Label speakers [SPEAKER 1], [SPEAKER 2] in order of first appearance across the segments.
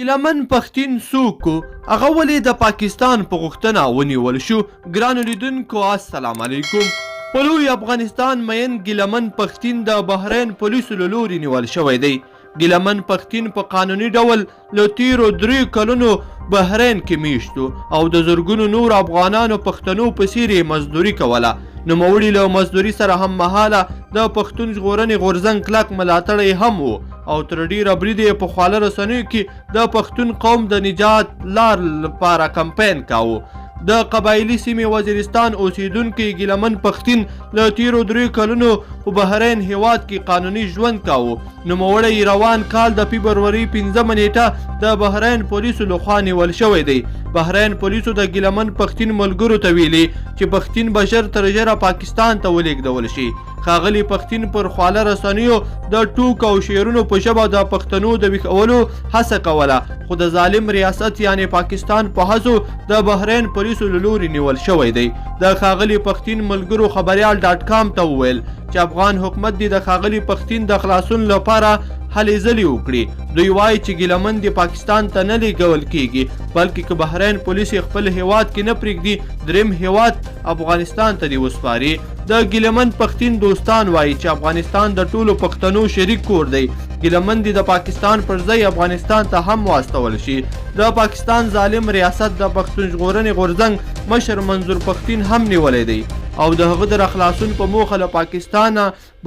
[SPEAKER 1] ګیلمن پښتين څوک و؟ هغه ولې د پاکستان په غوښتنه ونیول شو؟ ګرانو لیدونکو السلام علیکم. په لوی افغانستان مین ګیلمن پښتين د بحرین پولیسو له لوري نیول شوی دی. ګیلمن پښتين په قانوني ډول له تیرو 3 کلونو بحرین کې میشتو او د زرګونو نور افغانانو پښتنو په څیر یې مزدوري کوله. نوموړي له مزدوري سره هم مهاله د پښتون ژغورنې غورځنګ کلک ملاتړی هم و او تر ډیره بریده یې په خواله رسنیو کې د پښتون قوم د نجات لار لپاره کمپاین کاوه. د قبایلي سیمې وزیرستان اوسیدونکي ګیلمن پښتين له تیرو 3 کلونو په بحرین هیواد کې قانوني ژوند کاوه. نوموړی روان کال د فبروري 15 نیټه د بحرین پولیسو لخوا نیول شوی دی. بحرین پولیسو د ګیلمن پښتين ملګرو ته ویلي چې پښتين به ژر تر ژره پاکستان ته ولېږدول شي. ښاغلي پښتين پر خواله رسنیو د ټوک او شعرونو په ژبه د پښتنو د ویښولو هڅه کوله، خو د ظالم ریاست یعنی پاکستان په هڅو د بحرین پولیسو له لوري نیول شوی دی. د ښاغلي پښتين ملګرو خبریال .com ته وویل چې افغان حکومت دې د ښاغلي پښتين د خلاصون لپاره هلې ځلې وکړي. دوی وایي چې ګیلمن د پاکستان ته نه لیږل کیږي بلکې که بحرین پولیس خپل هیواد کې نه پرېږدي دریم هیواد افغانستان ته دې وسپاري. د ګیلمن پښتين دوستان وایي چې افغانستان د ټولو پښتنو شریک کور دی. ګیلمن د پاکستان پر ځای افغانستان ته هم واستول شي. د پاکستان ظالم ریاست د پښتون ژغورنې غورځنګ مشر منظور پښتين هم نیولی دی او د هغه د خلاصون په موخه له پاکستان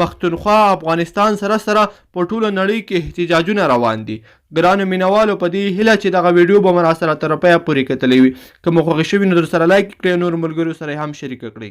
[SPEAKER 1] پښتونخوا افغانستان سره په ټوله نړۍ کې احتجاجونه روان دي. ګرانو مینوالو په دې هیله چې دغه ویډیو به مو راسره تر پایه پورې کتلی وي. که مو خوښه شوي نو در سره لایک کړئ، نور ملګرو سره هم شریکه کړئ.